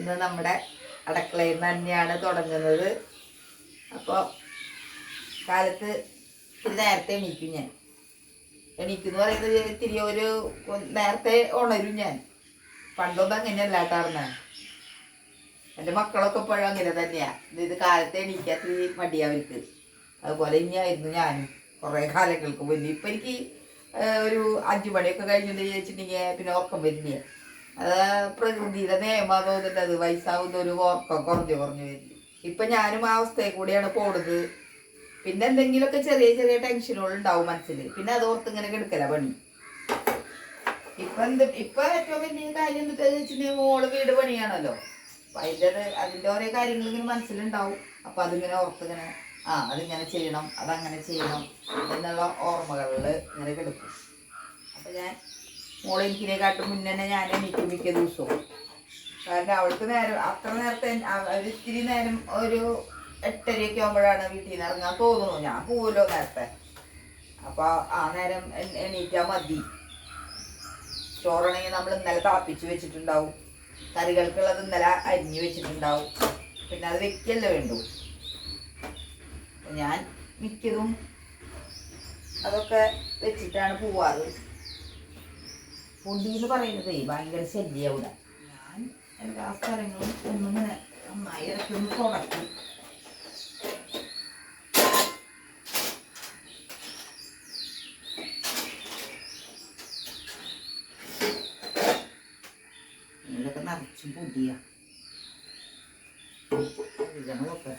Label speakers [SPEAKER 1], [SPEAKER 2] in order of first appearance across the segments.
[SPEAKER 1] ഇന്ന് നമ്മുടെ അടുക്കളയിൽ നിന്ന് തന്നെയാണ് തുടങ്ങുന്നത്. അപ്പോൾ കാലത്ത് ഇത്തിരി നേരത്തെ എണീക്കും ഞാൻ. എണീക്കെന്ന് പറയുന്നത് ഇത്തിരി ഒരു നേരത്തെ ഉണരും ഞാൻ. പണ്ടൊന്നും അങ്ങനെയല്ല കേട്ടാർന്ന. എൻ്റെ മക്കളൊക്കെ ഇപ്പോഴും അങ്ങനെ തന്നെയാണ്. ഇത് കാലത്തെ എണീക്കാത്തിരി മടിയവർക്ക്. അതുപോലെ ഇനിയായിരുന്നു ഞാനും കുറേ കാലങ്ങൾക്ക് മുന്നേ. ഇപ്പം എനിക്ക് ഒരു 5 മണിയൊക്കെ കഴിഞ്ഞിട്ട് ചോദിച്ചിട്ടുണ്ടെങ്കിൽ പിന്നെ ഉറക്കം വരില്ല. അത് പ്രകൃതിയുടെ നിയമം തോന്നുന്നുണ്ട്. അത് വയസ്സാവുന്ന ഒരു ഉറക്കം കുറഞ്ഞു വരില്ല. ഇപ്പം ഞാനും ആ അവസ്ഥയിൽ കൂടിയാണ് പോകുന്നത്. പിന്നെ എന്തെങ്കിലുമൊക്കെ ചെറിയ ചെറിയ ടെൻഷനുകൾ ഉണ്ടാവും മനസ്സിൽ. പിന്നെ അത് ഓർത്ത് ഇങ്ങനെ കിടക്കല പണി. ഇപ്പം ഏറ്റവും വലിയ കാര്യം എന്താണെന്ന് വെച്ചിട്ടുണ്ടെങ്കിൽ മോള് വീട് പണിയാണല്ലോ. അപ്പം അതിൻ്റെ ഓരോ കാര്യങ്ങൾ ഇങ്ങനെ മനസ്സിലുണ്ടാവും. അപ്പം അതിങ്ങനെ ഓർത്തിങ്ങനെ അതിങ്ങനെ ചെയ്യണം, അതങ്ങനെ ചെയ്യണം എന്നുള്ള ഓർമ്മകളിൽ ഇങ്ങനെ കിടക്കും. അപ്പം ഞാൻ മോളെ എനിക്കിനെക്കാട്ടും മുന്നേ തന്നെ ഞാൻ എണീക്കും മിക്ക ദിവസവും. കാരണം അവൾക്ക് നേരം അത്ര നേരത്തെ ഒരിത്തിരി നേരം ഒരു 8:30 ആകുമ്പോഴാണ് വീട്ടിൽ നിന്ന് ഇറങ്ങാൻ തോന്നുന്നു. ഞാൻ പോവുമല്ലോ നേരത്തെ. അപ്പോൾ ആ നേരം എണീറ്റാൽ മതി. ചോറാണെങ്കിൽ നമ്മൾ ഇന്നലെ താപ്പിച്ച് വെച്ചിട്ടുണ്ടാവും. കറികൾക്കുള്ളത് ഇന്നലെ അരിഞ്ഞ് വെച്ചിട്ടുണ്ടാവും. പിന്നെ അത് വെക്കല്ലേ വേണ്ടു. ഞാൻ മിക്കതും അതൊക്കെ വെച്ചിട്ടാണ് പോവാറ്. പൊടി എന്ന് പറയുന്നത് ഭയങ്കര ശല്യമാവില്ല. ഞാൻ എല്ലാ സ്ഥലങ്ങളും ഒന്നിങ്ങനെ നന്നായി ഇടയ്ക്കൊന്ന് തുടക്കും. ഇതിലൊക്കെ നിറച്ചും പൊടിയാ ഇതൊക്കെ.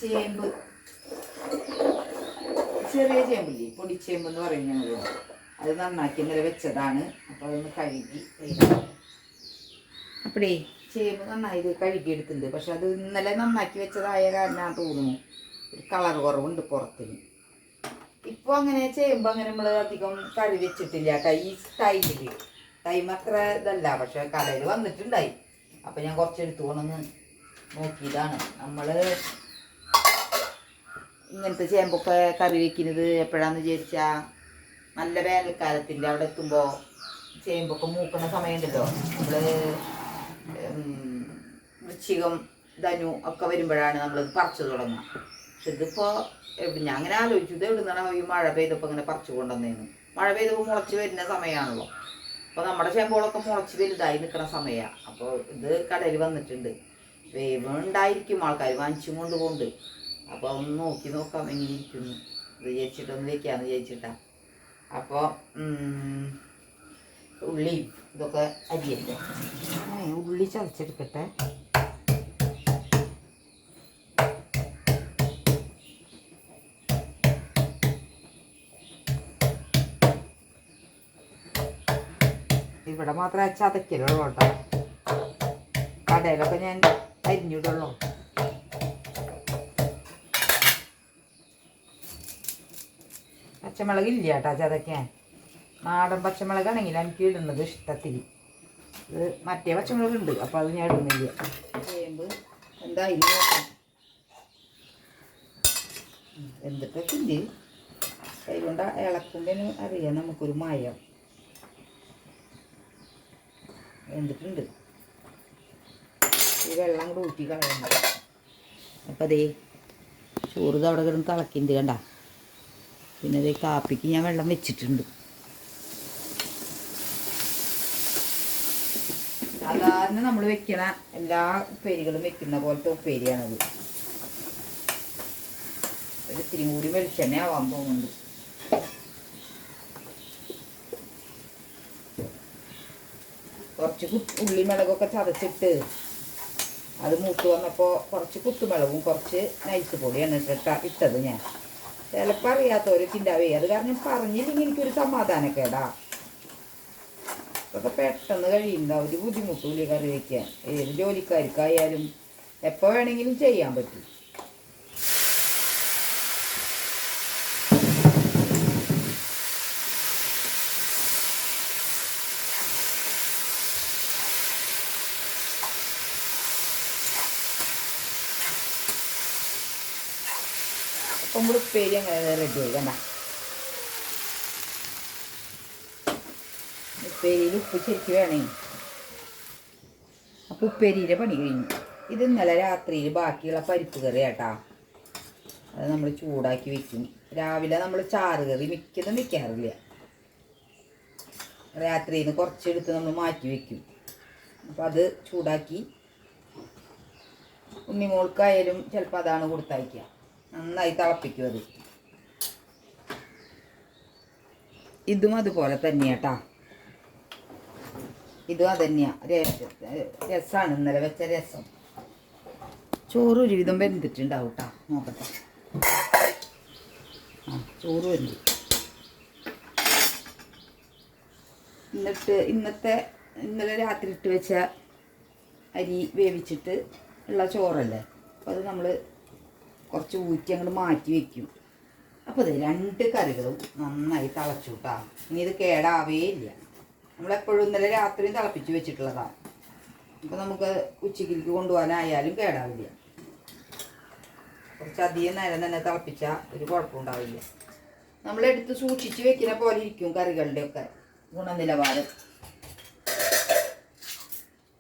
[SPEAKER 1] ചേമ്പ്, ചെറിയ ചേമ്പില്ലേ, പൊടിച്ചേമ്പ് എന്ന് പറയുന്നത്, അത് നന്നാക്കി ഇന്നലെ വെച്ചതാണ്. അപ്പോൾ അതൊന്ന് കഴുകി അപ്പഴേ ചേമ്പ് നന്നായി കഴുകിയെടുത്തിട്ടുണ്ട്. പക്ഷെ അത് ഇന്നലെ നന്നാക്കി വെച്ചതായ കാരണം തോന്നുന്നു ഒരു കളർ കുറവുണ്ട് പുറത്തിന്. ഇപ്പോൾ അങ്ങനെ ചേമ്പ് അങ്ങനെ നമ്മൾ അധികം കഴുകി വെച്ചിട്ടില്ല. ഈ ടൈം അത്ര ഇതല്ല. പക്ഷെ കടയിൽ വന്നിട്ടുണ്ടായി. അപ്പം ഞാൻ കുറച്ചെടുത്തു കൊണ്ടൊന്ന് നോക്കിയതാണ്. നമ്മൾ ഇങ്ങനത്തെ ചേമ്പൊക്കെ കറി വയ്ക്കുന്നത് എപ്പോഴാന്ന് വിചാരിച്ചാൽ നല്ല വേനൽക്കാലത്തിൻ്റെ അവിടെ എത്തുമ്പോൾ ചേമ്പൊക്കെ മൂക്കുന്ന സമയമുണ്ടല്ലോ. നമ്മൾ വൃശ്ചികം ധനു ഒക്കെ വരുമ്പോഴാണ് നമ്മളിത് പറിച്ചു തുടങ്ങുക. പക്ഷെ ഇതിപ്പോൾ ഞാൻ അങ്ങനെ ആലോചിച്ചു, ഇത് എവിടെ നിന്നാണ് ഈ മഴ പെയ്തപ്പോൾ ഇങ്ങനെ പറിച്ചു കൊണ്ടുവന്നേന്ന്. മഴ പെയ്തപ്പോൾ മുളച്ച് വരുന്ന സമയമാണല്ലോ. അപ്പോൾ നമ്മുടെ ചേമ്പോളൊക്കെ മുളച്ച് വലുതായി നിൽക്കുന്ന സമയമാണ്. അപ്പോൾ ഇത് കടയിൽ വന്നിട്ടുണ്ട്. വേവ് ഉണ്ടായിരിക്കും, ആൾക്കാർ വാങ്ങിച്ചും കൊണ്ടുപോകുന്നുണ്ട്. അപ്പോൾ ഒന്ന് നോക്കി നോക്കാം എങ്ങനെ ഇരിക്കുന്നു. ഇത് വിചാരിച്ചിട്ടൊന്ന് വെക്കാമെന്ന് വിചാരിച്ചിട്ടാണ്. അപ്പോൾ ഉള്ളി ഇതൊക്കെ അരിയല്ലേ, ഉള്ളി ചതച്ചെടുക്കട്ടെ. ഇവിടെ മാത്രമേ ചതക്കലുള്ളൂ കേട്ടോ. കടയിലൊക്കെ ഞാൻ അരിഞ്ഞിടുള്ളൂ. പച്ചമുളക് ഇല്ല കേട്ടോ ചതയ്ക്കാൻ. നാടൻ പച്ചമുളകാണെങ്കിൽ എനിക്ക് ഇടുന്നത് ഇഷ്ടത്തിൽ. ഇത് മറ്റേ പച്ചമുളക് ഉണ്ട്, അപ്പോൾ അത് ഞാൻ ഇടുന്നില്ല. ചേമ്പ് എന്തായാലും നോക്കാം. എന്തിട്ടൊക്കെ ഉണ്ട്. കൈകൊണ്ട് ഇളക്കുമ്പോൾ അറിയാം നമുക്കൊരു മയം എന്തിട്ടുണ്ട്. ഈ വെള്ളം കൂടെ ഊറ്റി കളയണം. അപ്പം അതേ ചോറ് അവിടെ കിടന്ന് തിളക്കിണ്ട് കണ്ട. പിന്നെ അതേ കാപ്പിക്ക് ഞാൻ വെള്ളം വെച്ചിട്ടുണ്ട്. സാധാരണ നമ്മൾ വെക്കണ എല്ലാ ഉപ്പേരികളും വെക്കുന്ന പോലത്തെ ഉപ്പേരിയാണത്. ഒരു ഇത്തിരി കൂടി വെളിച്ചെണ്ണ ആവാൻ പോകുന്നുണ്ട്. കുറച്ച് ഉള്ളി മുളകൊക്കെ ചതച്ചിട്ട് അത് മൂത്ത് വന്നപ്പോൾ കുറച്ച് കുത്തുമുളകും കുറച്ച് നൈസ് പൊടിയാണ് ഇട്ടത് ഞാൻ. ചിലപ്പോൾ അറിയാത്തവരൊക്കെ ഉണ്ടാവേ, അത് കാരണം പറഞ്ഞില്ലെങ്കിൽ എനിക്കൊരു സമാധാനക്കേടാ. അതൊക്കെ പെട്ടെന്ന് കഴിയുന്ന ഒരു ബുദ്ധിമുട്ടില്ല കറി വയ്ക്കാൻ. ഏത് ജോലിക്കാർക്കായാലും എപ്പോൾ വേണമെങ്കിലും ചെയ്യാൻ പറ്റും. അപ്പം നമ്മൾ ഉപ്പേരി അങ്ങനെ റെഡി ആയി കണ്ട. ഉപ്പേരിയിൽ ഉപ്പ് ശരിക്ക് വേണേ. അപ്പം ഉപ്പേരിയുടെ പണി കഴിഞ്ഞു. ഇത് ഇന്നലെ രാത്രിയിൽ ബാക്കിയുള്ള പരിപ്പ് കറി കേട്ടാ. അത് നമ്മൾ ചൂടാക്കി വെക്കും. രാവിലെ നമ്മൾ ചാറ് കറി മിക്കതും വെക്കാറില്ല. രാത്രിയിൽ നിന്ന് കുറച്ചെടുത്ത് നമ്മൾ മാറ്റി വെക്കും. അപ്പം അത് ചൂടാക്കി ഉണ്ണിമോൾക്കായാലും ചിലപ്പോൾ അതാണ് കൊടുത്തയക്കുക. നന്നായി തിളപ്പിക്കും അത്. ഇതും അതുപോലെ തന്നെയാട്ടാ. ഇതും അതന്നെയാണ്. രസമാണ് ഇന്നലെ വെച്ച രസം. ചോറ് ഒരുവിധം വെന്തിട്ടുണ്ടാവും കേട്ടോ. നോക്കട്ടെ. ആ ചോറ് വെന്തു. ഇന്നലെ രാത്രി ഇട്ട് വെച്ച അരി വേവിച്ചിട്ട് ഉള്ള ചോറല്ലേ. അപ്പോൾ അത് നമ്മൾ കുറച്ച് ഊറ്റി അങ്ങോട്ട് മാറ്റി വയ്ക്കും. അപ്പോൾ ഇത് 2 കറികളും നന്നായി തിളച്ചു കേട്ടോ. ഇനി ഇത് കേടാവേ ഇല്ല. നമ്മളെപ്പോഴും ഇന്നലെ രാത്രിയും തിളപ്പിച്ച് വെച്ചിട്ടുള്ളതാണ്. അപ്പോൾ നമുക്ക് ഉച്ചയ്ക്ക് കൊണ്ടുപോകാനായാലും കേടാവില്ല. കുറച്ചധികം നേരം തന്നെ തിളപ്പിച്ചാൽ ഒരു കുഴപ്പമുണ്ടാവില്ല. നമ്മളെടുത്ത് സൂക്ഷിച്ച് വെക്കുന്ന പോലെ ഇരിക്കും കറികളുടെയൊക്കെ ഗുണനിലവാരം.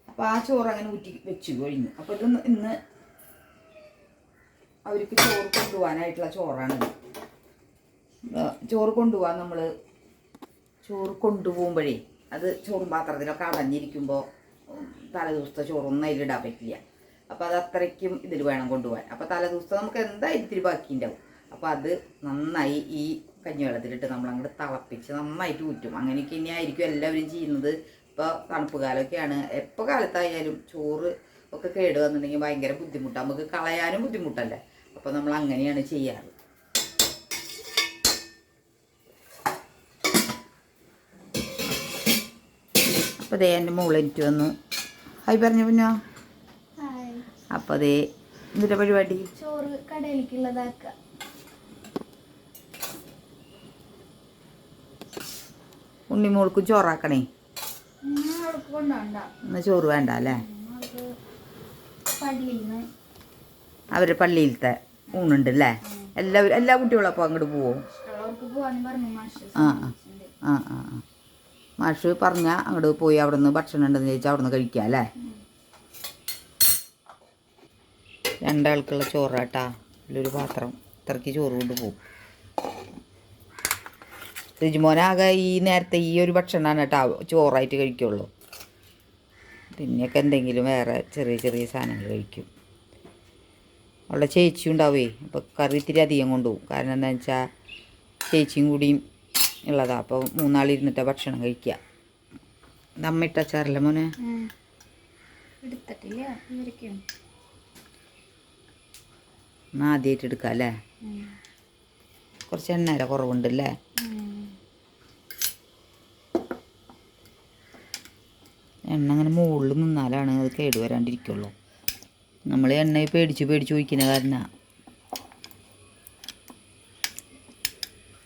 [SPEAKER 1] അപ്പോൾ ആ ചോറ് അങ്ങനെ ഊറ്റി വെച്ച് കഴിഞ്ഞു. അപ്പോൾ ഇത് ഇന്ന് അവർക്ക് ചോറ് കൊണ്ടുപോകാനായിട്ടുള്ള ചോറാണ്. ചോറ് കൊണ്ടുപോകാൻ നമ്മൾ ചോറ് കൊണ്ടുപോകുമ്പോഴേ അത് ചോറും പാത്രത്തിലൊക്കെ അടഞ്ഞിരിക്കുമ്പോൾ തലേദിവസത്തെ ചോറൊന്നും അതിലിടാൻ പറ്റില്ല. അപ്പോൾ അത് അത്രയ്ക്കും ഇതിൽ വേണം കൊണ്ടുപോകാൻ. അപ്പോൾ തലേദിവസത്തെ നമുക്ക് എന്തായാലും ഇത്തിരി ബാക്കി ഉണ്ടാവും. അപ്പോൾ അത് നന്നായി ഈ കഞ്ഞിവെള്ളത്തിലിട്ട് നമ്മളങ്ങോട്ട് തിളപ്പിച്ച് നന്നായിട്ട് ഊറ്റും. അങ്ങനെയൊക്കെ ഇനി ആയിരിക്കും എല്ലാവരും ചെയ്യുന്നത്. ഇപ്പോൾ തണുപ്പ് കാലമൊക്കെയാണ്. എപ്പോൾ കാലത്തായാലും ചോറ് ഒക്കെ കേട് വന്നിട്ടുണ്ടെങ്കിൽ ഭയങ്കര ബുദ്ധിമുട്ടാണ്. നമുക്ക് കളയാനും ബുദ്ധിമുട്ടല്ലേ. അപ്പോൾ നമ്മൾ അങ്ങനെയാണ് ചെയ്യാറ്. അപ്പോൾ അതേ എൻ്റെ മോളെനിക്ക് വന്നു. ഹായ് പറഞ്ഞു പിന്നോ. അപ്പോൾ അതേ എന്നിട്ട് പരിപാടി
[SPEAKER 2] ചോറ് കടയിലേക്കുള്ളതാക്കുക.
[SPEAKER 1] ഉണ്ണിമോൾക്കും ചോറാക്കണേ.
[SPEAKER 2] കൊണ്ടുപോകണ്ട.
[SPEAKER 1] ചോറ് വേണ്ട അല്ലേ. അവരുടെ പള്ളിയിലത്തെ ഊണുണ്ടല്ലേ. എല്ലാ കുട്ടികളും അപ്പോൾ അങ്ങോട്ട് പോവും. ആ ആ ആ ആ മാഷ് പറഞ്ഞാൽ അങ്ങോട്ട് പോയി അവിടെ നിന്ന് ഭക്ഷണം ഉണ്ടെന്ന് ചോദിച്ചാൽ അവിടെ നിന്ന് കഴിക്കാം അല്ലേ. 2 ആൾക്കുള്ള ചോറാട്ടാ. ഇതിലൊരു പാത്രം ഇത്രയ്ക്ക് ചോറ് കൊണ്ട് പോവും. ഋജുമോനാകെ ഈ നേരത്തെ ഈ ഒരു ഭക്ഷണമാണ് കേട്ടോ ചോറായിട്ട് കഴിക്കുള്ളൂ. പിന്നെയൊക്കെ എന്തെങ്കിലും വേറെ ചെറിയ ചെറിയ സാധനങ്ങൾ കഴിക്കും. അവളുടെ ചേച്ചി ഉണ്ടാവേ. അപ്പോൾ കറി ഇത്തിരി അധികം കൊണ്ടുപോകും. കാരണം എന്താണെന്ന് വെച്ചാൽ ചേച്ചിയും കൂടിയും ഉള്ളതാണ്. അപ്പോൾ 3 ആളിരുന്നിട്ട് ഭക്ഷണം കഴിക്കുക. നമ്മ ഇട്ടച്ചാറല്ലേ മോനെ. എന്നാൽ ആദ്യമായിട്ട് എടുക്കാം അല്ലേ. കുറച്ച് എണ്ണ കുറവുണ്ടല്ലേ. എണ്ണ അങ്ങനെ മുകളിൽ നിന്നാലാണ് അത് കേടുവരാണ്ടിരിക്കുള്ളൂ. നമ്മൾ എണ്ണ പേടിച്ച് ഒഴിക്കുന്ന കാരണമാണ്.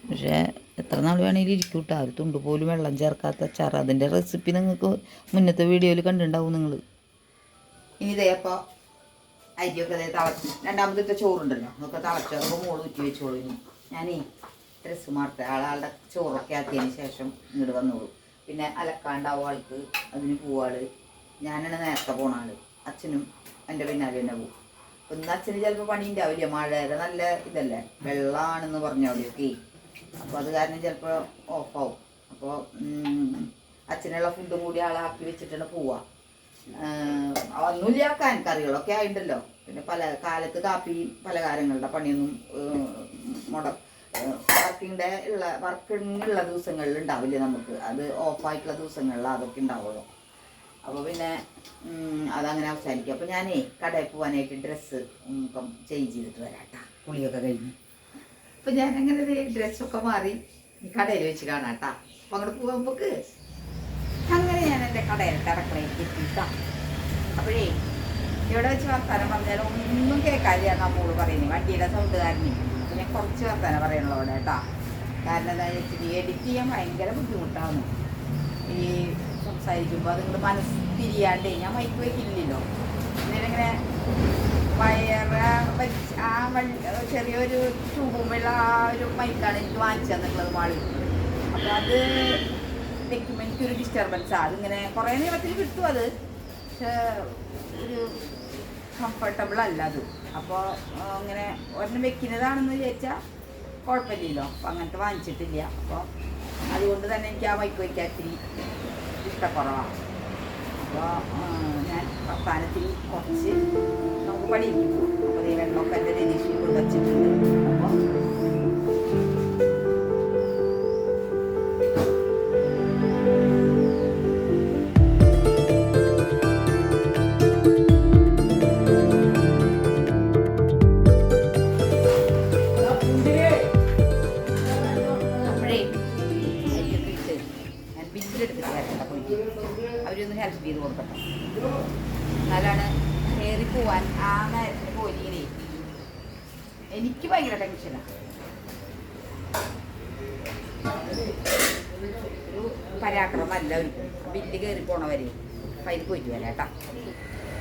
[SPEAKER 1] പക്ഷേ എത്ര നാൾ വേണമെങ്കിലും ഇരിക്കും കേട്ടോ. ഒരു തുണ്ട് പോലും വെള്ളം ചേർക്കാത്ത അച്ചാർ. അതിൻ്റെ റെസിപ്പി നിങ്ങൾക്ക് മുന്നത്തെ വീഡിയോയിൽ കണ്ടിട്ടുണ്ടാവും നിങ്ങൾ. ഇനി ഇതേ അപ്പോൾ അരിയൊക്കെ അതേ തിളച്ചു. രണ്ടാമത്തെ ചോറുണ്ടല്ലോ അതൊക്കെ തിളച്ചു. അതൊക്കെ മോള് ഊറ്റി വെച്ചോളൂ. ഇനി ഞാനേ ഡ്രസ്സ് മാറത്തെ ആളുടെ ചോറൊക്കെ ആക്കിയതിന് ശേഷം ഇങ്ങോട്ട് വന്നോളൂ. പിന്നെ അലക്കാണ്ടാവും ആൾക്ക്. അതിന് പോവാൾ. ഞാനാണ് നേരത്തെ പോണ ആൾ. അച്ഛനും എൻ്റെ പിന്നാലെ തന്നെ പോകും. അപ്പം ഇന്ന് അച്ഛന് ചിലപ്പോൾ പണി ഉണ്ടാവില്ല. മഴയുടെ നല്ല ഇതല്ലേ, വെള്ളമാണെന്ന് പറഞ്ഞ അവിടെയൊക്കെ. അപ്പോൾ അത് കാരണം ചിലപ്പോൾ ഓഫാവും. അപ്പോൾ അച്ഛനുള്ള ഫുഡും കൂടി ആളാക്കി വെച്ചിട്ടാണ് പോവുക. ഒന്നുമില്ല ആക്കാൻ. കറികളൊക്കെ ആയിട്ടുണ്ടല്ലോ. പിന്നെ പല കാലത്ത് കാപ്പി പലഹാരങ്ങളുടെ പണിയൊന്നും വർക്കിങ്ങുള്ള ദിവസങ്ങളിൽ ഉണ്ടാവില്ല നമുക്ക്. അത് ഓഫായിട്ടുള്ള ദിവസങ്ങളിൽ അതൊക്കെ ഉണ്ടാവുള്ളൂ. അപ്പോൾ പിന്നെ അതങ്ങനെ അവസാനിക്കും. അപ്പോൾ ഞാനേ കടയിൽ പോകാനായിട്ട് ഡ്രസ്സ് ചേഞ്ച് ചെയ്തിട്ട് വരാം കേട്ടോ. കുളിയൊക്കെ കഴിഞ്ഞ് അപ്പോൾ ഞാനങ്ങനെ ഡ്രസ്സൊക്കെ മാറി കടയിൽ വെച്ച് കാണാം കേട്ടോ. അപ്പോൾ അങ്ങോട്ട് പോകുമ്പോൾക്ക് അങ്ങനെ ഞാൻ എൻ്റെ കടയിലത്തെ അടുക്കളയിൽ എത്തിയിട്ടാ. അപ്പോഴേ ഇവിടെ വെച്ച് വർത്താനം പറഞ്ഞാലും ഒന്നും കേൾക്കാനില്ല നമ്മോട് പറയുന്നത് വണ്ടിയുടെ സൗണ്ട് കാരണം. അപ്പോൾ ഞാൻ കുറച്ച് വർത്താനം പറയണല്ലോ അവിടെ കേട്ടോ. കാരണം എന്താ വെച്ചിട്ട് എഡിറ്റ് ചെയ്യാൻ ഭയങ്കര ബുദ്ധിമുട്ടാണ്. ഈ സംസാരിക്കുമ്പോൾ അതുങ്ങൾ മനസ്സ് തിരിയാണ്ടേ ഞാൻ മൈക്ക് വയ്ക്കില്ലല്ലോ. ഇങ്ങനെ ചെറിയൊരു ട്യൂബുമുള്ള ആ ഒരു മൈക്കാണ് എനിക്ക് വാങ്ങിച്ചു തന്നിട്ടുള്ളത് മാളി. അപ്പോൾ അത് വെക്കുമ്പോൾ എനിക്കൊരു ഡിസ്റ്റർബൻസാണ്. അതിങ്ങനെ കുറേ നീളത്തിൽ കിട്ടും അത്, പക്ഷേ ഒരു കംഫർട്ടബിൾ അല്ല അത്. അപ്പോൾ അങ്ങനെ ഒരെണ്ണം വെക്കുന്നതാണെന്ന് വിചാരിച്ചാൽ കുഴപ്പമില്ലല്ലോ. അപ്പോൾ അങ്ങനത്തെ വാങ്ങിച്ചിട്ടില്ല. അപ്പോൾ അതുകൊണ്ട് തന്നെ എനിക്ക് ആ മൈക്ക് വയ്ക്കാൻ ഇത്തിരി ഇഷ്ടക്കുറവാണ്. അപ്പോൾ ഞാൻ വർത്താനത്തിൽ കുറച്ച് നമുക്ക് പണിയിരിക്കും. അപ്പോൾ ഈ വെള്ളമൊക്കെ എൻ്റെ രതീഷിൽ കൊണ്ട് വച്ചിട്ടുണ്ട്. അപ്പോൾ അവരൊന്ന് ഹെൽപ്പ് ചെയ്ത് കൊടുക്കട്ടെ. എന്നാലാണ് കയറി പോവാൻ ആ നേരത്തിന് പോയില്ലേ. എനിക്ക് ഭയങ്കര ടെൻഷനാണ്. ഒരു പരാക്രമല്ല ഒരു ബില്ല് കയറി പോണവരെ ഫൈൽ പോയിട്ട് വരാം കേട്ടോ.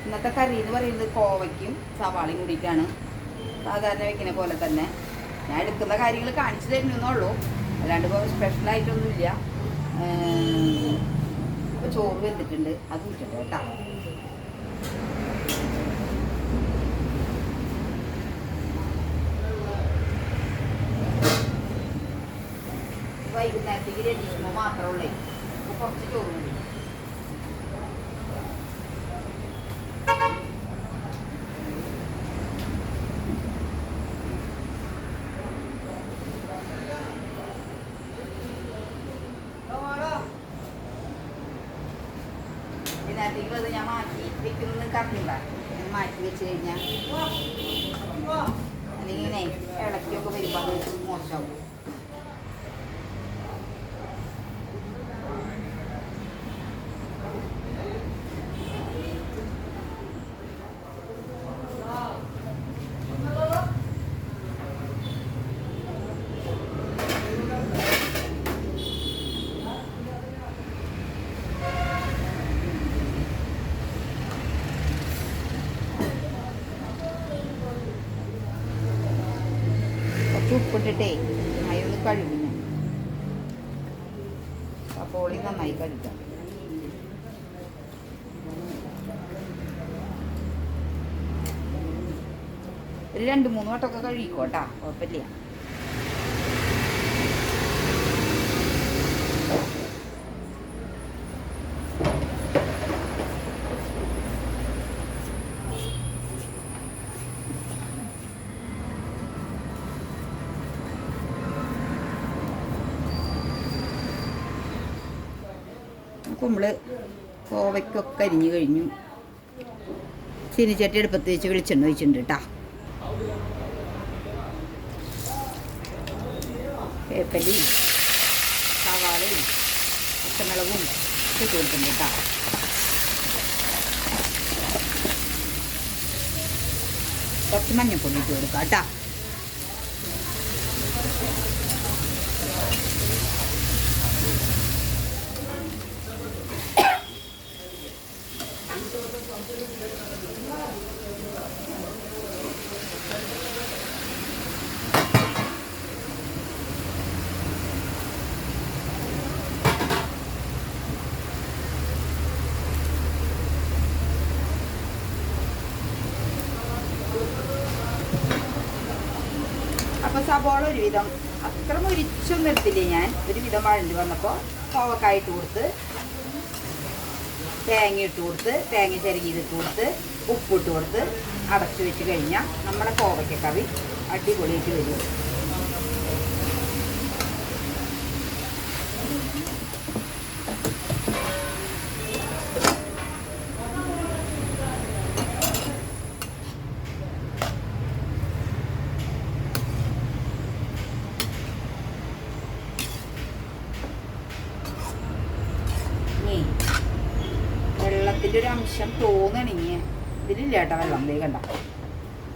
[SPEAKER 1] ഇന്നത്തെ കറി എന്ന് പറയുന്നത് കോവയ്ക്കും സവാളയും കൂടിയിട്ടാണ്. സാധാരണ വെക്കുന്ന പോലെ തന്നെ ഞാൻ എടുക്കുന്ന കാര്യങ്ങൾ കാണിച്ചു തരുന്നുള്ളൂ, അല്ലാണ്ട് ഇപ്പോൾ സ്പെഷ്യലായിട്ടൊന്നുമില്ല. അപ്പോൾ ചോറ് വെന്തിട്ടുണ്ട്, അത് ഇട്ടിട്ട് കേട്ടോ. വൈകുന്നേരത്തേക്ക് രണ്ടീസുമ്പോൾ മാത്രമേ ഉള്ളൂ. അപ്പോൾ കുറച്ച് ചോറ് മതി. ഇതിനകത്തേക്ക് അത് ഞാൻ മാറ്റി വെക്കുന്നത് കറിയില്ല. ഞാൻ മാറ്റി വെച്ച് കഴിഞ്ഞാൽ അല്ലെങ്കിൽ ഇങ്ങനെ ഇളക്കിയൊക്കെ വരുമ്പോൾ അത് മോശമാവും. ഉപ്പിട്ടിട്ടേ നന്നായി കഴുകും ഞാൻ. സപ്പോളി നന്നായി കഴുകാം. ഒരു 2-3 വട്ടമൊക്കെ കഴുകിക്കോട്ടാ, കുഴപ്പമില്ല. നമ്മൾ കോവയ്ക്കൊക്കെ അരിഞ്ഞു കഴിഞ്ഞു. ചീനിച്ചട്ടി അടുപ്പത്ത് വെച്ച് വെളിച്ചെണ്ണ ഒഴിച്ചിട്ടുണ്ട് കേട്ടോ. വേപ്പലയും സവാളയും പച്ചമുളകും ഇട്ട് കൊടുത്തിട്ടുണ്ട് കേട്ടോ. കുറച്ച് മഞ്ഞപ്പൊടി ഇട്ട് കൊടുക്കാം കേട്ടോ. അപ്പോൾ സവാള ഒരുവിധം അത്ര മുരിച്ചൊന്നും എടുത്തില്ലേ ഞാൻ. ഒരുവിധം വഴണ്ടി വന്നപ്പോൾ കോവക്കായ ഇട്ട് കൊടുത്ത്, തേങ്ങ ഇട്ട് കൊടുത്ത്, തേങ്ങ ചിരകിയിട്ട് കൊടുത്ത്, ഉപ്പിട്ട് കൊടുത്ത് അടച്ചു വെച്ച് കഴിഞ്ഞാൽ നമ്മുടെ കോവയ്ക്ക കറി അടിപൊളിയായിട്ട് വരും. വെള്ളത്തിൻ്റെ ഒരു അംശം തോന്നണെങ്കിൽ ഇതിലില്ല കേട്ടോ വെള്ളം ദേ കണ്ട.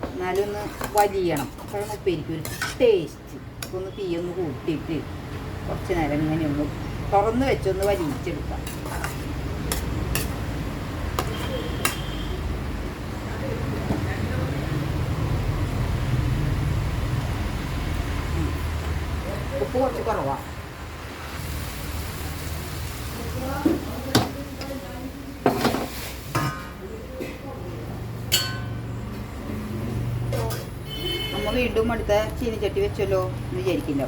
[SPEAKER 1] എന്നാലും ഒന്ന് വലിയണം, അപ്പോഴാണ് ഉപ്പേരിക്ക് ഒരു ടേസ്റ്റ്. അപ്പോൾ ഒന്ന് തീയൊന്ന് കൂട്ടിയിട്ട് കുറച്ച് നേരം ഇങ്ങനെ ഒന്ന് തുറന്ന് വെച്ചൊന്ന് വലിച്ചെടുക്കാം. ഉപ്പ് കുറച്ച് കുറവാണ്. നമ്മൾ വീണ്ടും അടുത്ത ചീനച്ചട്ടി വെച്ചല്ലോ എന്ന് വിചാരിക്കില്ലോ.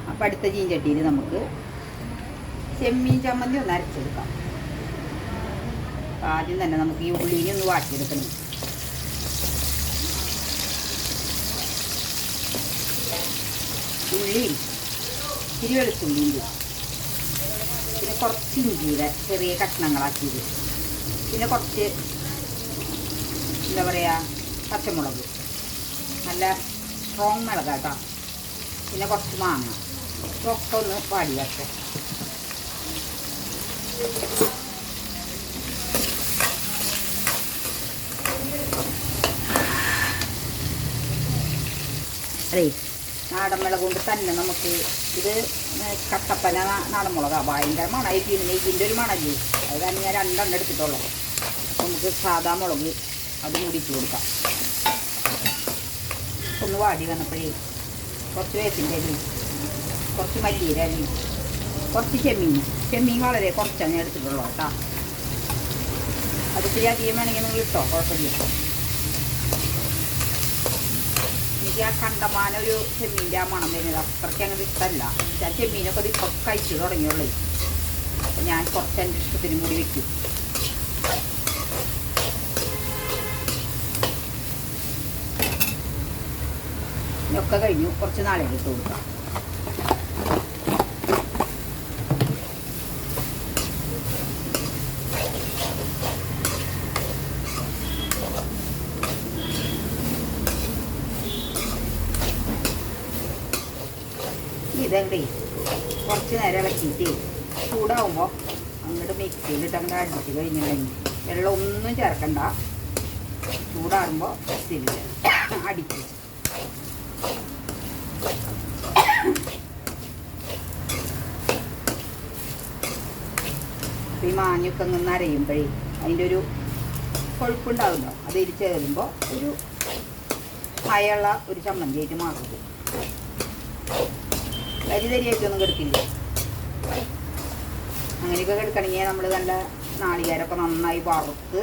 [SPEAKER 1] അപ്പം അടുത്ത ചീനച്ചട്ടിയിൽ നമുക്ക് ചെമ്മീൻ ചമ്മന്തി ഒന്ന് അരച്ചെടുക്കാം. ആദ്യം തന്നെ നമുക്ക് ഈ ഉള്ളിനെ ഒന്ന് വാട്ടിയെടുക്കണം. ഉള്ളിയും ഇത്തിരി വെളുത്തുള്ളിയും പിന്നെ കുറച്ച് ഇഞ്ചിയുടെ ചെറിയ കഷ്ണങ്ങളാക്കിയത്, പിന്നെ കുറച്ച് എന്താ പറയുക പച്ചമുളക്, നല്ല സ്ട്രോങ് മുളകാട്ടോ, പിന്നെ കുറച്ച് മാങ്ങ, ഇതൊക്കെ ഒന്ന് വാടിയാട്ടെ. അതെ, നാടൻ മുളക് കൊണ്ട് തന്നെ നമുക്ക് ഇത് കട്ടപ്പന നാടൻ മുളകാണ്. ഭയങ്കര മണമായി പിന്നെ ഇതിൻ്റെ ഒരു മണല്ലേ, അത് കാരണം ഞാൻ രണ്ടെണ്ണം എടുത്തിട്ടുള്ളൂ. നമുക്ക് സാധാ മുളക് അത് മൂടിയിട്ട് കൊടുക്കാം. ഒന്ന് വാടി വന്നപ്പോഴേ കുറച്ച് വേപ്പിൻ്റെ അരിയും കുറച്ച് മല്ലിയുടെ അരിയും കുറച്ച് ചെമ്മീൻ വളരെ കുറച്ചാണ് ഞാൻ എടുത്തിട്ടുള്ളൂ കേട്ടോ. അത് ഇത്തിരി അധികം വേണമെങ്കിൽ നിങ്ങൾ ഇട്ടോ, കുഴപ്പമില്ല. എനിക്ക് ആ കണ്ടമാനം ഒരു ചെമ്മീൻ്റെ ആ മണം വരുന്നത് അത്രയ്ക്ക് അങ്ങനെ ഇഷ്ടമല്ല. ഞാൻ ചെമ്മീനൊക്കെ അത് ഇപ്പോൾ കഴിച്ചു തുടങ്ങിയുള്ളൂ. അപ്പം ഞാൻ കുറച്ച് എൻ്റെ ഇഷ്ടത്തിനും കൂടി വയ്ക്കും. ഇതൊക്കെ കഴിഞ്ഞു, കുറച്ച് നാളെ ഇട്ട് കൊടുക്കാം. ഇതേ കുറച്ച് നേരം ഇളക്കിയിട്ട് ചൂടാവുമ്പോൾ അങ്ങോട്ട് മിക്സിയിലിട്ട് അങ്ങോട്ട് അടിച്ച് കഴിഞ്ഞിട്ടുണ്ടെങ്കിൽ വെള്ളം ഒന്നും ചേർക്കണ്ട. ചൂടാറുമ്പോൾ മിക്സിയിൽ അടിച്ച് ഈ മാങ്ങയൊക്കെ ഒന്ന് അരയുമ്പോഴേ അതിൻ്റെ ഒരു കൊഴുപ്പുണ്ടാവുമല്ലോ, അത് ഇരി ചേരുമ്പോൾ ഒരു മയുള്ള ഒരു ചമ്മന്തിയായിട്ട് മാറും. തരിതരിയായിട്ടൊന്നും കിടക്കില്ല. അങ്ങനെയൊക്കെ കിടക്കണമെങ്കിൽ നമ്മൾ നല്ല നാളികേരമൊക്കെ നന്നായി വറുത്ത്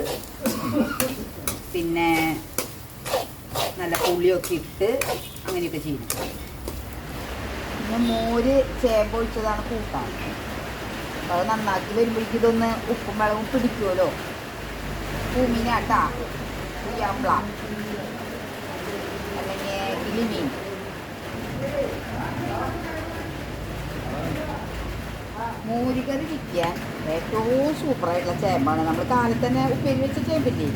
[SPEAKER 1] പിന്നെ നല്ല പുളിയൊക്കെ ഇട്ട് അങ്ങനെയൊക്കെ ചെയ്യും. പിന്നെ മോര് ചേമ്പൊഴിച്ചതാണ് കൂട്ടാൻ. അപ്പോൾ അത് നന്നാക്കി വരുമ്പോഴേക്കും ഇതൊന്ന് ഉപ്പും വെള്ളവും പിടിക്കുമല്ലോ. പൂമീനാട്ടാ, പുയ്യാമ്പ്ള അല്ലെങ്കിൽ കിളിമീൻ. മൂരികറി വിൽക്കാൻ ഏറ്റവും സൂപ്പറായിട്ടുള്ള ചേമ്പാണ്. നമ്മൾ കാലത്ത് തന്നെ ഉപ്പേരി വെച്ച ചേമ്പില്ലേ,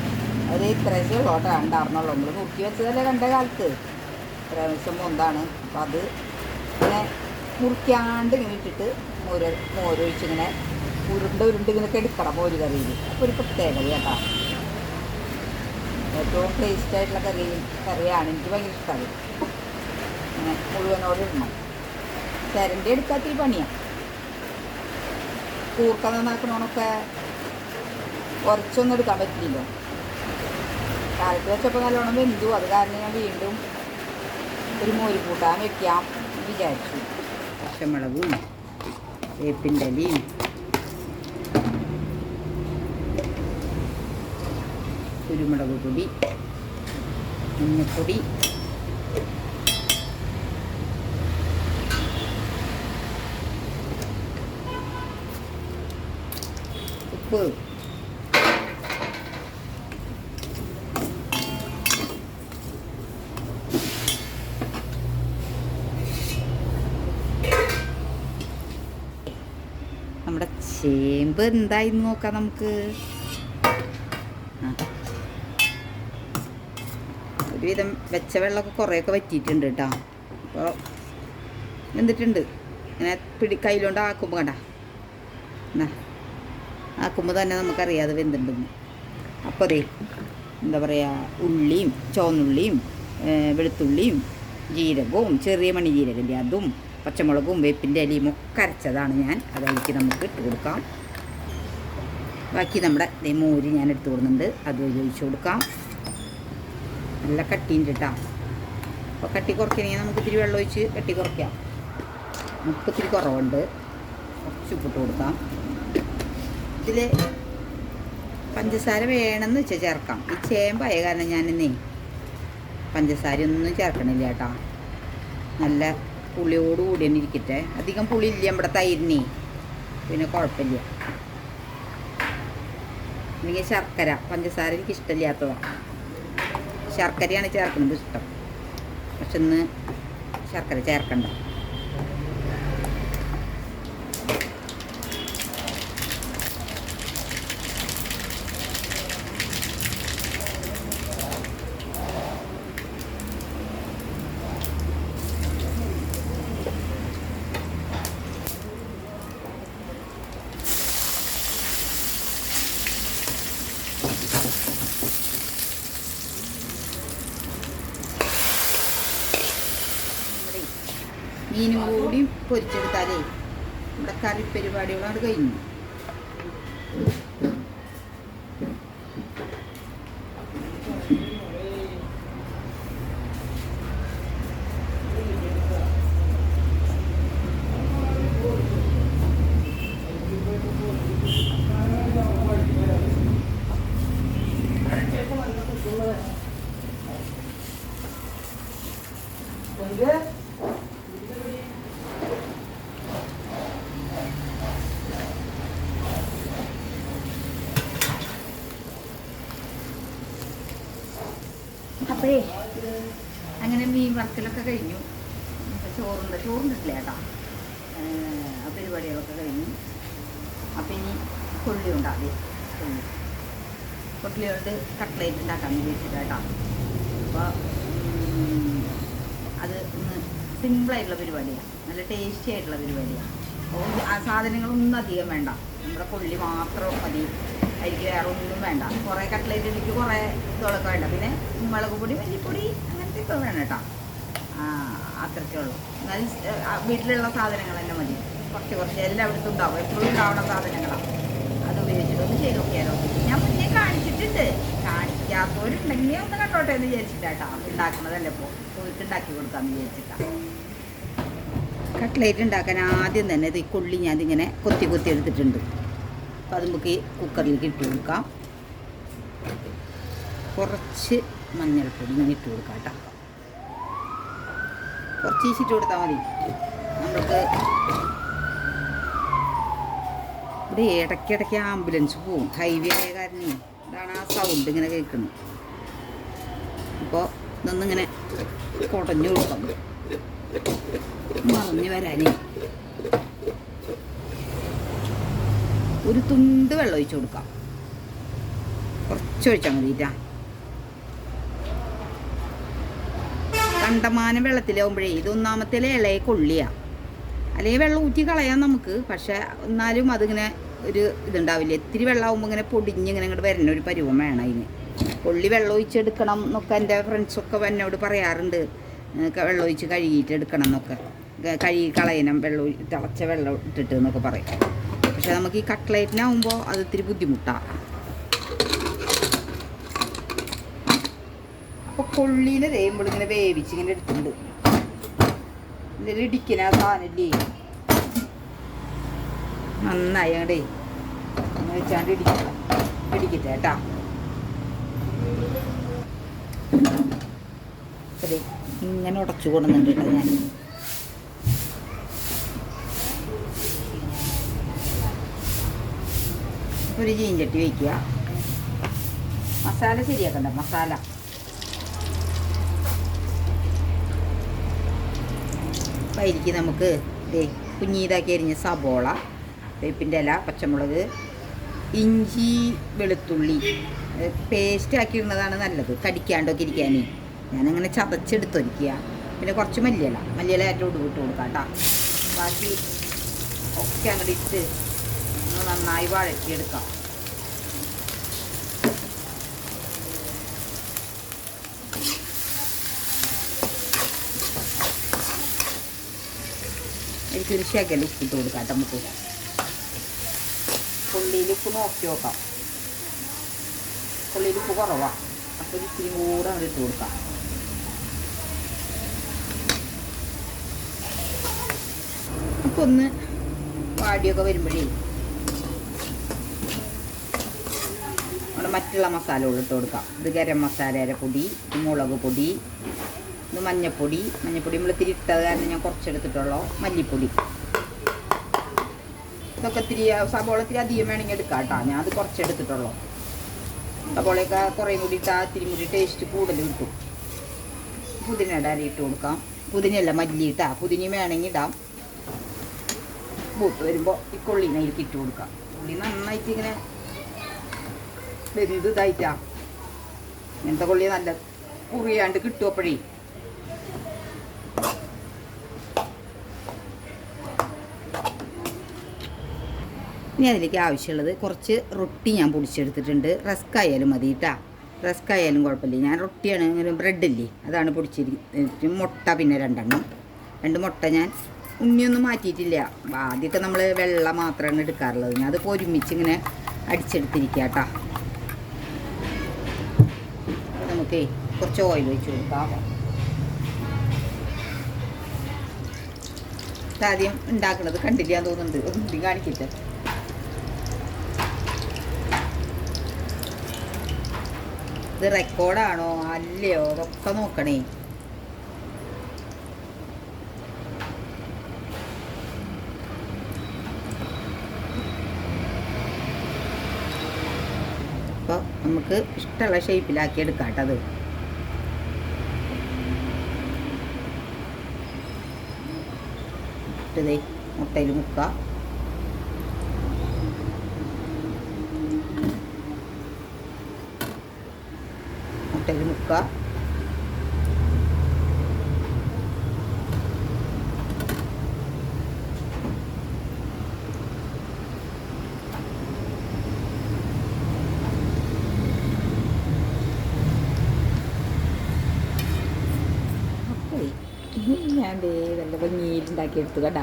[SPEAKER 1] അത് ഇത്രയൊക്കെ ഉള്ളോട്ടാ ഉണ്ടായിരുന്നുള്ളൂ. നമ്മൾ നുറുക്കി വെച്ചതല്ലേ കണ്ട കാലത്ത്, ഇത്ര ദിവസം മുന്താണ്. അപ്പം അത് ഇങ്ങനെ മുറിക്കാണ്ട് ഇങ്ങനെ ഇട്ടിട്ട് മോരൊഴിച്ചിങ്ങനെ ഉരുണ്ട് ഇങ്ങനെ കെടുക്കണം മോര് കറിയിൽ. അപ്പോൾ ഒരു പ്രത്യേകത കേട്ടോ, ഏറ്റവും ടേസ്റ്റായിട്ടുള്ള കറിയാണ്. എനിക്ക് ഭയങ്കര ഇഷ്ടമാണ്. ഇങ്ങനെ മുഴുവനോട് ഇടണം. ചിരണ്ടി എടുക്കാത്ത പണിയാണ്. കൂർക്ക നന്നാക്കണോണൊക്കെ കുറച്ചൊന്നും എടുക്കാൻ പറ്റില്ലല്ലോ. കാലത്ത് വെച്ചപ്പോൾ നല്ലോണം വെന്തു. അത് കാരണം ഞാൻ വീണ്ടും ഒരു മോര് കൂട്ടാൻ വെക്കാം വിചാരിച്ചു. പച്ചമുളകും വേപ്പിൻ്റെ ഇലയും കുരുമുളക് പൊടി, മഞ്ഞൾപ്പൊടി, ഉപ്പ്, നമ്മുടെ ചേമ്പ് എന്തായി നോക്കാം നമുക്ക്. ഒരുവിധം വെച്ച വെള്ളമൊക്കെ കുറേയൊക്കെ വറ്റിയിട്ടുണ്ട് കേട്ടോ. അപ്പോൾ വെന്തിട്ടുണ്ട്. ഇങ്ങനെ കയ്യിലോണ്ട് ആക്കുമ്പോൾ കണ്ട, ആക്കുമ്പോൾ തന്നെ നമുക്കറിയാതെ വെന്തിട്ടുണ്ടെന്ന്. അപ്പോൾ അതേ എന്താ പറയുക, ഉള്ളിയും ചുവന്നുള്ളിയും വെളുത്തുള്ളിയും ജീരകവും ചെറിയ മണി ജീരകൻ്റെ അതും പച്ചമുളകും വേപ്പിൻ്റെ ഇലയും ഒക്കെ അരച്ചതാണ് ഞാൻ. അതിലേക്ക് നമുക്ക് ഇട്ട് കൊടുക്കാം. ബാക്കി നമ്മുടെ മോര് ഞാൻ എടുത്ത് കൊടുക്കുന്നുണ്ട്, അത് ഒഴിച്ച് കൊടുക്കാം. നല്ല കട്ടിയുണ്ട് കേട്ടോ. അപ്പോൾ കട്ടി കുറയ്ക്കണമെങ്കിൽ നമുക്ക് ഇത്തിരി വെള്ളം ഒഴിച്ച് കട്ടി കുറയ്ക്കാം. ഉപ്പ് ഇത്തിരി കുറവുണ്ട്, കുറച്ച് ഉപ്പിട്ട് കൊടുക്കാം. ഇതിൽ പഞ്ചസാര വേണമെന്ന് വെച്ചാൽ ചേർക്കാം. ഈ ചേമ്പായ കാരണം ഞാനിന്നേ പഞ്ചസാര ഒന്നും ചേർക്കണില്ല കേട്ടോ. നല്ല പുളിയോടുകൂടി തന്നെ ഇരിക്കട്ടെ. അധികം പുളി ഇല്ല നമ്മുടെ തൈരിനെ, പിന്നെ കുഴപ്പമില്ല. അല്ലെങ്കിൽ ശർക്കര, പഞ്ചസാര എനിക്ക് ഇഷ്ടമില്ലാത്തതാണ്. ശർക്കരയാണ് ചേർക്കുന്നത് ഇഷ്ടം, പക്ഷെ ഇന്ന് ശർക്കര ചേർക്കണ്ട. മീനും കൂടി പൊരിച്ചെടുത്താലേ നമ്മുടെ കറി പരിപാടികളാണ് കഴിഞ്ഞു. അപ്പോഴേ അങ്ങനെ മീൻ വറുക്കലൊക്കെ കഴിഞ്ഞു. ചോറുണ്ടിട്ടില്ല കേട്ടോ. ആ പരിപാടികളൊക്കെ കഴിഞ്ഞു. അപ്പം ഇനി കൊള്ളി ഉണ്ടാകും. കൊള്ളി കൊണ്ട് കട്ട്ലേറ്റ് ഉണ്ടാക്കാമെന്ന് വിചാരിച്ചിട്ട് കേട്ടോ. അപ്പോൾ അത് ഒന്ന് സിമ്പിളായിട്ടുള്ള പരിപാടിയാണ്, നല്ല ടേസ്റ്റി ആയിട്ടുള്ള പരിപാടിയാണ്. അപ്പോൾ ആ സാധനങ്ങളൊന്നും അധികം വേണ്ട, നമ്മുടെ കൊള്ളി മാത്രം മതി. അതിലേക്ക് വേറെ ഒന്നും വേണ്ട. കുറേ കട്ട്ലേറ്റ് എനിക്ക് കുറേ ഇതൊക്കെ വേണ്ട. പിന്നെ മുളക് പൊടി, മല്ലിപ്പൊടി അങ്ങനത്തെ ഒക്കെ വേണം കേട്ടോ. അത്രയ്ക്കേ ഉള്ളൂ. എന്നാലും വീട്ടിലുള്ള സാധനങ്ങൾ തന്നെ മതി. കുറച്ച് എല്ലായിടത്തും ഉണ്ടാവും, എപ്പോഴും ഉണ്ടാവുന്ന സാധനങ്ങളാണ്. അത് ഉപയോഗിച്ചിട്ടൊന്ന് ചെയ്ത് നോക്കിയാലോ. ഞാൻ മുന്നേ കാണിച്ചിട്ടുണ്ട്, കാണിക്കാത്തവരുണ്ടെങ്കിൽ ഒന്ന് കണ്ടോട്ടെ എന്ന് വിചാരിച്ചിട്ടാട്ടോ. ഉണ്ടാക്കുന്നതല്ലേ, ഇപ്പോൾ പോയിട്ട് ഉണ്ടാക്കി കൊടുക്കാമെന്ന് വിചാരിച്ചിട്ടാണ്. കട്ട്ലേറ്റ് ഉണ്ടാക്കാൻ ആദ്യം തന്നെ ഇത് കൊള്ളി ഞാനിങ്ങനെ കൊത്തി എടുത്തിട്ടുണ്ട്. അപ്പോൾ അത് നമുക്ക് കുക്കറിലേക്ക് ഇട്ട് കൊടുക്കാം. കുറച്ച് മഞ്ഞൾപ്പൊടി ഇങ്ങനെ ഇട്ട് കൊടുക്കാം കേട്ടോ. കുറച്ച് ഇട്ട് കൊടുത്താൽ മതി. നമുക്ക് ഇവിടെ ഇടയ്ക്കിടയ്ക്ക് ആംബുലൻസ് പോവും, ഹൈവേ ആയ കാരണം. ഇതാണ് ആ സൗണ്ട് ഇങ്ങനെ കേൾക്കുന്നത്. അപ്പോൾ ഇതൊന്നിങ്ങനെ കുടഞ്ഞു കൊടുക്കാം, മറിഞ്ഞ് വരാനേ. ഒരു തുണ്ട് വെള്ളം ഒഴിച്ച് കൊടുക്കാം, കുറച്ച് ഒഴിച്ചാൽ മതിട്ടാ. കണ്ടമാനം വെള്ളത്തിലാവുമ്പോഴേ ഇത് ഒന്നാമത്തെ ഇളയ കൊള്ളിയാണ്. അല്ലെങ്കിൽ വെള്ളം ഊറ്റി കളയാം നമുക്ക്, പക്ഷേ എന്നാലും അതിങ്ങനെ ഒരു ഇതുണ്ടാവില്ല. ഇത്തിരി വെള്ളമാകുമ്പോൾ ഇങ്ങനെ പൊടിഞ്ഞിങ്ങനെ ഇങ്ങോട്ട് വരുന്ന ഒരു പരുവം വേണം അതിന്. കൊള്ളി വെള്ളം ഒഴിച്ചെടുക്കണം എന്നൊക്കെ എൻ്റെ ഫ്രണ്ട്സൊക്കെ എന്നോട് പറയാറുണ്ട്. വെള്ളം ഒഴിച്ച് കഴുകിയിട്ട് എടുക്കണം എന്നൊക്കെ, കഴുകി കളയണം വെള്ളം, തിളച്ച വെള്ളം ഇട്ടിട്ട് എന്നൊക്കെ പറയും. പക്ഷെ നമുക്ക് ഈ കട്ട്ലേറ്റിനാവുമ്പോൾ അത് ഇത്തിരി ബുദ്ധിമുട്ടാണ്. അപ്പോൾ കൊള്ളിയിൽ തേയുമ്പോൾ ഇങ്ങനെ വേവിച്ച് ഇങ്ങനെ എടുത്തിട്ടുണ്ട്. ഇതിൽ ഇടിക്കുന്ന സാധനമില്ലേ, നന്നായി അങ്ങടേ അങ്ങനെ വെച്ചാണ്ട് ഇടിക്കട്ടെ കേട്ടാ. അതെ, ഇങ്ങനെ ഉടച്ചു കൊടുക്കുന്നുണ്ട് കേട്ടോ ഞാൻ. ഒരു ചീഞ്ചട്ടി വയ്ക്കുക. മസാല ശരിയാക്കണ്ട, മസാല അതിലേക്ക് നമുക്ക് കുഞ്ഞീതാക്കി അരിഞ്ഞ സബോള, വേപ്പിൻ്റെ ഇല, പച്ചമുളക്, ഇഞ്ചി, വെളുത്തുള്ളി പേസ്റ്റ് ഇടുന്നതാണ് നല്ലത്, കടിക്കാണ്ടൊക്കെ ഇരിക്കാനേ. ഞാനങ്ങനെ ചതച്ചെടുത്തൊരിക്കുക. പിന്നെ കുറച്ച് മല്ലിയില ഏറ്റവും ഇട്ട് കൊടുക്കാം കേട്ടോ. ബാക്കി ഒക്കെ അങ്ങോട്ട് ഇട്ട് നന്നായി വഴറ്റിയെടുക്കാം. എനിക്കൊരു ശകലം ഉപ്പിട്ട് കൊടുക്കാം കേട്ടോ നമുക്ക്. കൊള്ളിയിൽ ഉപ്പ് നോക്കി നോക്കാം. കൊള്ളിയിൽ ഉപ്പ് കുറവാണ്, അപ്പോൾ ഒരു ഇത്തിരി കൂടെ അങ്ങോട്ട് ഇട്ട് കൊടുക്കാം. അപ്പോൾ ഒന്ന് വാടിയൊക്കെ വരുമ്പോഴേ നമ്മുടെ മറ്റുള്ള മസാലകൾ ഇട്ട് കൊടുക്കാം. ഇത് ഗരം മസാലയുടെ പൊടി, മുളക് പൊടി, ഇത് മഞ്ഞൾപ്പൊടി നമ്മൾ ഇത്തിരി ഇട്ടത് കാരണം ഞാൻ കുറച്ചെടുത്തിട്ടുള്ളൂ. മല്ലിപ്പൊടി ഇതൊക്കെ ഇത്തിരി സബോള ഇത്തിരി അധികം വേണമെങ്കിൽ എടുക്കാം കേട്ടോ. ഞാൻ അത് കുറച്ചെടുത്തിട്ടുള്ളൂ. സബോളയൊക്കെ കുറേ കൂടി ഇട്ടാൽ ഇത്തിരി കൂടി ടേസ്റ്റ് കൂടുതൽ കിട്ടും. പുതിനയുടെ അരി ഇട്ട് കൊടുക്കാം. പുതിനയല്ല, മല്ലി ഇട്ടാ. പുതിന വേണമെങ്കിൽ ഇടാം. മൂത്ത് വരുമ്പോൾ ഈ കൊള്ളിനയിലേക്ക് ഇട്ട് കൊടുക്കാം. കൊള്ളി നന്നായിട്ട് ഇങ്ങനെ വെന്ത് ഇതായിട്ടാ. ഇങ്ങനത്തെ കൊള്ളി നല്ല കുറിയാണ്ട് കിട്ടും. അപ്പോഴേ ഇനി അതിലേക്ക് ആവശ്യമുള്ളത് കുറച്ച് റൊട്ടി ഞാൻ പൊടിച്ചെടുത്തിട്ടുണ്ട്. റസ്ക് ആയാലും മതി കേട്ടോ. റസ്ക് ആയാലും കുഴപ്പമില്ല. ഞാൻ റൊട്ടിയാണ്, ഇങ്ങനെ ബ്രെഡില്ലേ അതാണ് പൊടിച്ചിരിക്കുന്നത്. മുട്ട പിന്നെ 2 മുട്ട ഞാൻ ഉണ്ണിയൊന്നും മാറ്റിയിട്ടില്ല. ആദ്യമൊക്കെ നമ്മൾ വെള്ള മാത്രമാണ് എടുക്കാറുള്ളത്. ഞാൻ അത് ഒരുമിച്ച് ഇങ്ങനെ അടിച്ചെടുത്തിരിക്കുക കേട്ടോ. നമുക്ക് കുറച്ച് ഓയിൽ ഒഴിച്ച് കൊടുക്കാം. ആദ്യം ഉണ്ടാക്കുന്നത് കണ്ടില്ല തോന്നുന്നുണ്ട്. ഒന്നും കാണിക്കില്ല. ഇത് റെക്കോർഡാണോ അല്ലയോ അതൊക്കെ നോക്കണേ. അപ്പോൾ നമുക്ക് ഇഷ്ടമുള്ള ഷേപ്പിലാക്കി എടുക്കാം കേട്ടോ. അത് ഇട്ടതേ മുട്ടയിൽ മുക്കുക. മുട്ടയിൽ മുക്കുക. ഞാൻ നല്ല ഭംഗിയിലുണ്ടാക്കിയെടുത്തു കേട്ടാ.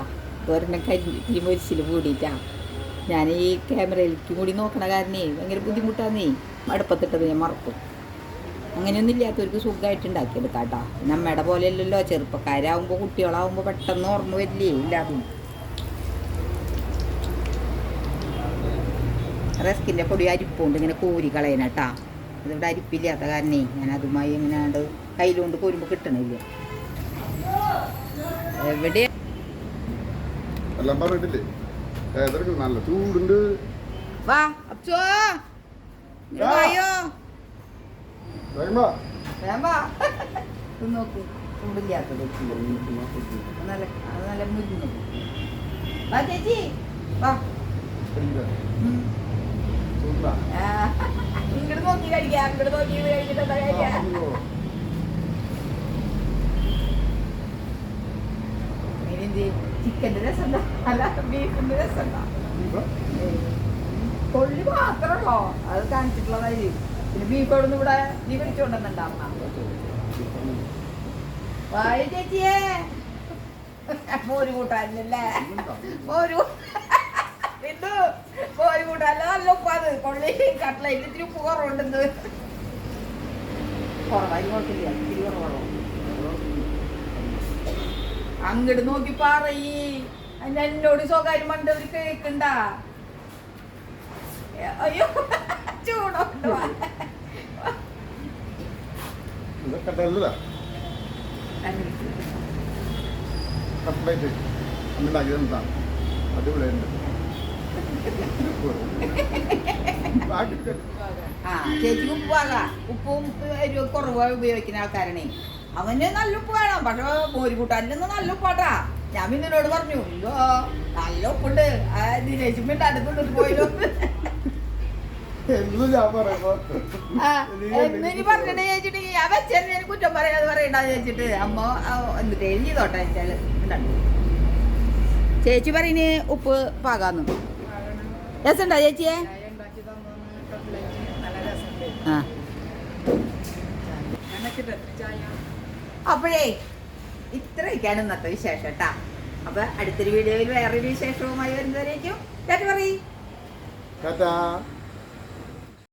[SPEAKER 1] ഒരെണ്ണം കരിഞ്ഞ് മൊരിച്ചിൽ കൂടിയിട്ടാണ്. ഞാൻ ഈ ക്യാമറയിലേക്കും കൂടി നോക്കണ കാരണേ ഭയങ്കര ബുദ്ധിമുട്ടാന്നേ. അടുപ്പത്തിട്ടത് ഞാൻ മറക്കും. അങ്ങനെയൊന്നും ഇല്ലാത്തവർക്ക് സുഖമായിട്ട് ഉണ്ടാക്കിയെടുക്കാം കേട്ടോ. നമ്മയുടെ പോലെ അല്ലല്ലോ, ചെറുപ്പക്കാരാകുമ്പോൾ കുട്ടികളാകുമ്പോൾ പെട്ടെന്ന് ഓർമ്മ വരില്ലേ ഇല്ലാതും. റസ്കിൻ്റെ പൊടി അരിപ്പുണ്ട് ഇങ്ങനെ കോരി കളയണം കേട്ടോ. അതിവിടെ അരിപ്പില്ലാത്ത കാരണേ ഞാൻ അതുമായി ഇങ്ങനെ കയ്യിലുകൊണ്ട് കോരുമ്പോൾ കിട്ടണില്ല. എവിടെ
[SPEAKER 3] എല്ലാം പറഞ്ഞിട്ടില്ലേ നല്ല ചൂടുണ്ട്.
[SPEAKER 1] വാ അപ്പോ വായോ നോക്കൂ. ചൂടില്ലാത്തത് നല്ല മുരിഞ്ഞു. വാ ചേച്ചി വാ. ഇങ്ങോട്ട് നോക്കി കഴിക്കാം. ഇങ്ങോട്ട് നോക്കി കഴിച്ചിട്ട് എന്താ കഴിക്കാം. ചിക്കൻ്റെ രസം അല്ല ബീഫിൻ്റെ രസം. കൊള്ളി മാത്രമല്ലോ അത് കാണിച്ചിട്ടുള്ളതായി. പിന്നെ ബീഫ് അവിടെ നിന്ന് ഇവിടെ നീ പിടിച്ചുകൊണ്ടെന്നുണ്ടാവുന്ന വായ ചേച്ചിയേ. മോര് കൂട്ടാനല്ലേ മോര് മോര് കൂട്ടാനല്ല. നല്ല ഉപ്പാത്. കൊള്ളി കട്ട്ലൈറ്റ് ഇത്തിരി ഉപ്പ് കുറവുണ്ടെന്ന്. കുറവായി കുഴപ്പമില്ല. ഇത്തിരി കുറവാണോ അങ്ങോട്ട് നോക്കി പറയ്. എന്നോട് സ്വകാര്യം പണ്ട് ഒരു കേക്കുണ്ടാ. അയ്യോ ചൂടുണ്ടോ. ചേച്ചിക്ക് ഉപ്പ് വാങ്ങാം. ഉപ്പും കുറവ് ഉപയോഗിക്കുന്ന ആൾക്കാരണേ. അവന് നല്ല ഉപ്പ് വേണം. പക്ഷെ മോര് കൂട്ടാനൊന്നും നല്ല ഉപ്പാട്ടാ. ഞാൻ പിന്നോട് പറഞ്ഞു ഇതോ നല്ല ഉപ്പുണ്ട്. ദിനേശുമ്പിന്റെ അടുത്തുണ്ട് പോയാലോ എന്നിനി പറഞ്ഞിട്ട് ചേച്ചിട്ട് ഞാൻ വെച്ചെന്നെ കുറ്റം പറയാതെ പറയണ്ടാന്ന് ചേച്ചിട്ട് അമ്മ എന്നിട്ട് എഴുതി തോട്ടെ വെച്ചാല് ചേച്ചി പറയുന്നേ ഉപ്പ് പാകാന്ന്. രസമുണ്ടോ ചേച്ചിയെ? ആ അപ്പോഴേ ഇത്രയൊക്കെയാണ് ഇന്നത്തെ വിശേഷം കേട്ടാ. അപ്പൊ അടുത്തൊരു വീഡിയോയിൽ വേറൊരു വിശേഷവുമായി വരുന്നവരേക്കും പറയും
[SPEAKER 3] ടാറ്റാ